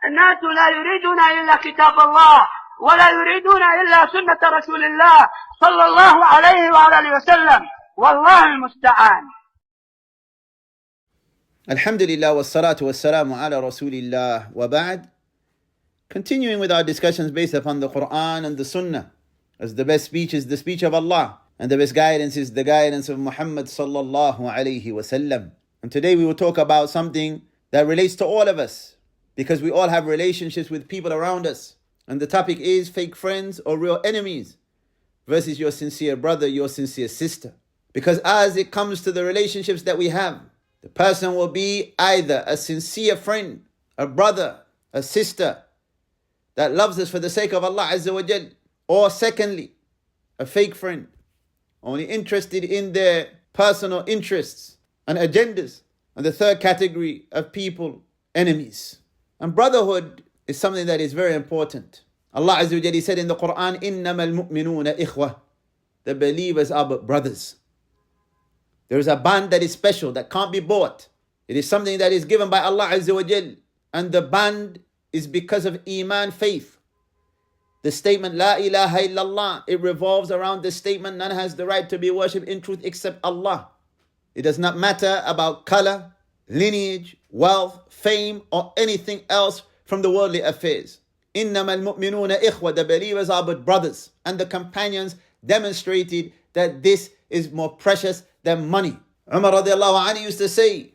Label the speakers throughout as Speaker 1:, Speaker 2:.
Speaker 1: الناس لا يريدون إلا كتاب الله ولا يريدون إلا سنة رسول الله صلى الله عليه وآله وسلم والله المستعان.
Speaker 2: Alhamdulillah wassalatu wassalamu ala rasulillah wa ba'd. Continuing with our discussions based upon the Quran and the Sunnah, as the best speech is the speech of Allah and the best guidance is the guidance of Muhammad sallallahu alayhi wasallam. And today we will talk about something that relates to all of us, because we all have relationships with people around us. And the topic is fake friends or real enemies versus your sincere brother, your sincere sister. Because as it comes to the relationships that we have, the person will be either a sincere friend, a brother, a sister that loves us for the sake of Allah Azza wa Jal, or secondly, a fake friend, only interested in their personal interests and agendas. And the third category of people, enemies. And brotherhood is something that is very important. Allah Azza wa Jalla said in the Quran, إِنَّمَا الْمُؤْمِنُونَ إِخْوَةً. The believers are but brothers. There is a bond that is special, that can't be bought. It is something that is given by Allah Azza wa Jalla. And the bond is because of Iman, faith. The statement, La ilaha illallah, it revolves around the statement, none has the right to be worshipped in truth except Allah. It does not matter about color, lineage, wealth, fame, or anything else from the worldly affairs. إِنَّمَا الْمُؤْمِنُونَ إِخْوَةً. The believers are but brothers. And the companions demonstrated that this is more precious than money. Umar radiallahu anhu used to say,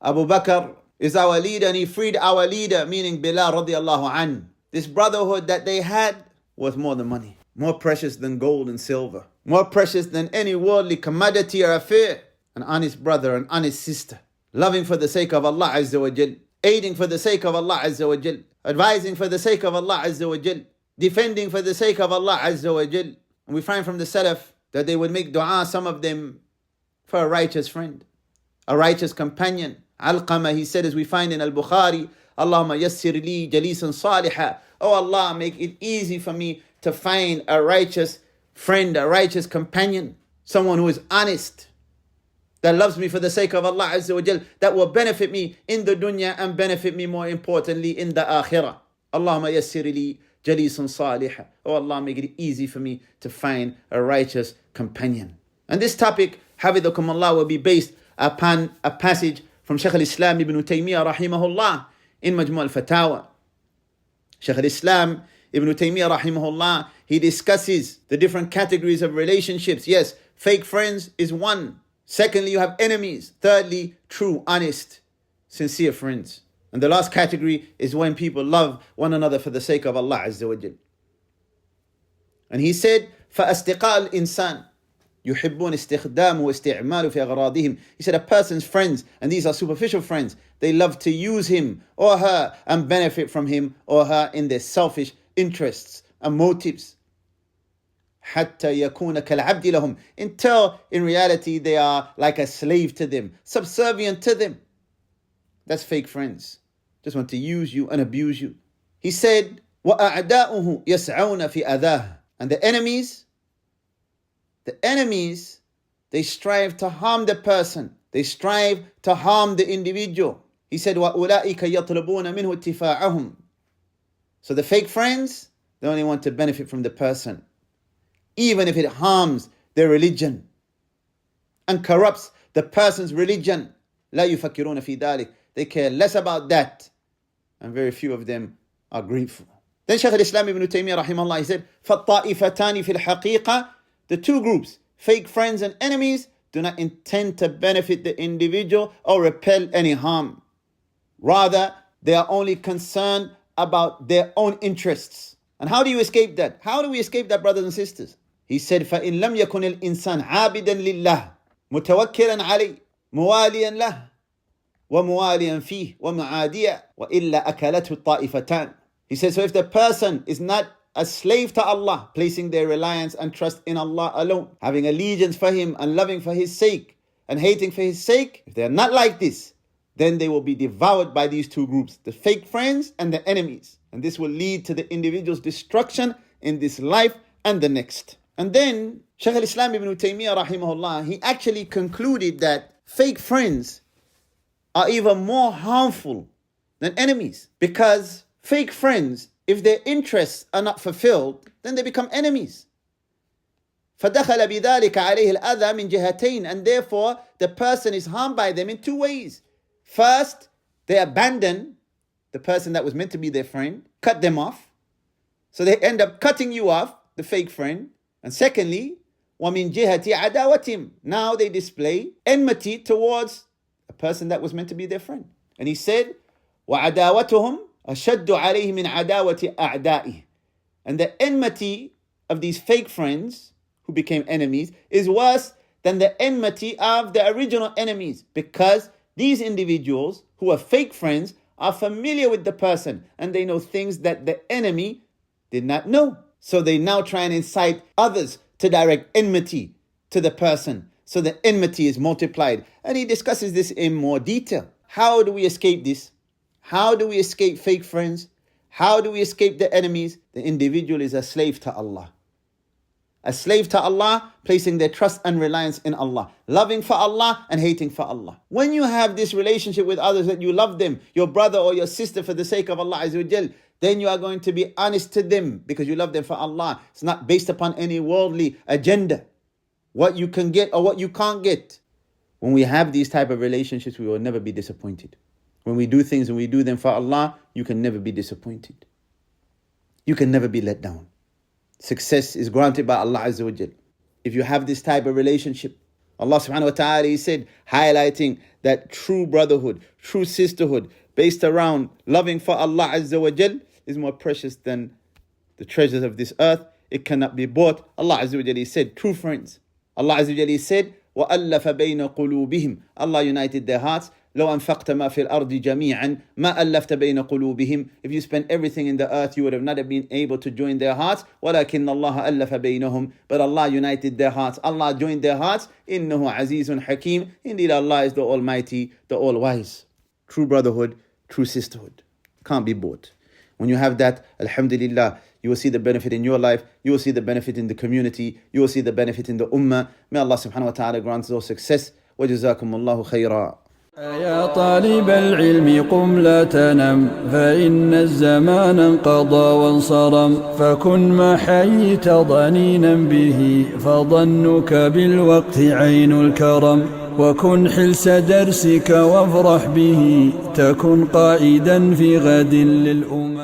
Speaker 2: Abu Bakr is our leader and he freed our leader, meaning Bilal radiallahu anhu. This brotherhood that they had was more than money, more precious than gold and silver, more precious than any worldly commodity or affair. An honest brother, an honest sister, loving for the sake of Allah Azza wa Jal, aiding for the sake of Allah Azza wa Jal, advising for the sake of Allah Azza wa Jal, defending for the sake of Allah Azza wa Jal. And we find from the Salaf that they would make dua, some of them, for a righteous friend, a righteous companion. Alqama, he said, as we find in Al-Bukhari, Allahumma yassir li jalisan saliha. Oh Allah, make it easy for me to find a righteous friend, a righteous companion, someone who is honest, that loves me for the sake of Allah Azza wa Jal, that will benefit me in the dunya and benefit me more importantly in the akhirah. Allahumma yassir li jalisan saliha. Oh Allah, make it easy for me to find a righteous companion. And this topic, Hafidhakum Allah, will be based upon a passage from Shaykh al-Islam ibn Taymiyyah rahimahullah in Majmu' al-Fatawa. Shaykh al-Islam ibn Taymiyyah rahimahullah, he discusses the different categories of relationships. Yes, fake friends is one. Secondly, you have enemies. Thirdly, true, honest, sincere friends. And the last category is when people love one another for the sake of Allah Azza wa Jal. And he said, فَأَسْتِقَاءُ الْإِنسَانِ يُحِبُّونَ اسْتِخْدَامُ وَاسْتِعْمَالُ فِي أَغْرَاضِهِمْ. He said a person's friends, and these are superficial friends, they love to use him or her and benefit from him or her in their selfish interests and motives. حَتَّى يَكُونَ كَالْعَبْدِ لَهُمْ. Until in reality they are like a slave to them, subservient to them. That's fake friends. Just want to use you and abuse you. He said, وَأَعْدَاؤُهُ يَسْعَوْنَ فِي أَذَاهِ. And the enemies, they strive to harm the person. They strive to harm the individual. He said, وَأُولَٰئِكَ يَطْلُبُونَ مِنْهُ اتِّفَاعَهُم. So the fake friends, they only want to benefit from the person, even if it harms their religion and corrupts the person's religion. لَا يُفَكِّرُونَ فِي ذَلِكَ. They care less about that, and very few of them are grateful. Then Shaykh al-Islam ibn Taymiyyah rahimahullah, he said, فَالطَّائِفَتَانِ فِي الْحَقِيقَةِ. The two groups, fake friends and enemies, do not intend to benefit the individual or repel any harm. Rather, they are only concerned about their own interests. And how do you escape that? How do we escape that, brothers and sisters? He said, فَإِن لَمْ يَكُنِ الْإِنسَانِ عَابِدًا لِلَّهِ مُتَوَكِّلًا عَلَيْهِ مُوَالِيًا لَهُ وَمُوَالِيًا فِيهِ وَمُعَادِيًا وَإِلَّا أَكَلَتْهُ الطَّائِفَتَانِ. He says, so if the person is not a slave to Allah, placing their reliance and trust in Allah alone, having allegiance for Him and loving for His sake and hating for His sake, if they are not like this, then they will be devoured by these two groups, the fake friends and the enemies. And this will lead to the individual's destruction in this life and the next. And then Shaykh al-Islam ibn Taymiyyah rahimahullah, he actually concluded that fake friends are even more harmful than enemies. Because fake friends, if their interests are not fulfilled, then they become enemies. فَدَخَلَ بِذَلِكَ عَلَيْهِ الْأَذَى مِنْ جِهَتَيْنِ, and therefore the person is harmed by them in two ways. First, they abandon the person that was meant to be their friend, cut them off. So they end up cutting you off, the fake friend. And secondly, وَمِنْ جِهَةِ عَدَاوَتِهِمْ, now they display enmity towards a person that was meant to be their friend. And he said, وَعَدَاوَتُهُمْ أَشَدُّ عَلَيْهِ مِنْ عَدَاوَةِ أَعْدَائِهِ, and the enmity of these fake friends who became enemies is worse than the enmity of the original enemies, because these individuals who are fake friends are familiar with the person and they know things that the enemy did not know. So they now try and incite others to direct enmity to the person. So the enmity is multiplied. And he discusses this in more detail. How do we escape this? How do we escape fake friends? How do we escape the enemies? The individual is a slave to Allah. A slave to Allah, placing their trust and reliance in Allah, loving for Allah and hating for Allah. When you have this relationship with others that you love them, your brother or your sister for the sake of Allah Azza wa Jal, then you are going to be honest to them because you love them for Allah. It's not based upon any worldly agenda, what you can get or what you can't get. When we have these type of relationships, we will never be disappointed. When we do things and we do them for Allah, you can never be disappointed. You can never be let down. Success is granted by Allah Azza wa Jal. If you have this type of relationship, Allah subhanahu wa ta'ala, He said, highlighting that true brotherhood, true sisterhood, based around loving for Allah Azza wa Jal, is more precious than the treasures of this earth. It cannot be bought. Allah Azza wa Jal, He said, true friends. Allah Azza wa Jal, He said, وَأَلَّفَ بَيْنَ قُلُوبِهِمْ, Allah united their hearts. لو أنفقت ما في الأرض جميعا ما ألفت بين قلوبهم. If you spent everything in the earth, you would have not been able to join their hearts. ولكن الله ألف بينهم, but Allah united their hearts. Allah joined their hearts. إنه عزيز حكيم. Indeed, Allah is the Almighty, the All-Wise. True brotherhood, true sisterhood, can't be bought. When you have that, alhamdulillah, you will see the benefit in your life, you will see the benefit in the community, you will see the benefit in the ummah. May Allah subhanahu wa ta'ala grant us all success. وجزاكم الله خيرا.
Speaker 3: يا طالب العلم قم لا تنم، فإن الزمان انقضى وانصرم، فكن ما حييت ضنينا به، فظنك بالوقت عين الكرم، وكن حلس درسك وافرح به، تكن قائدا في غد للأمم.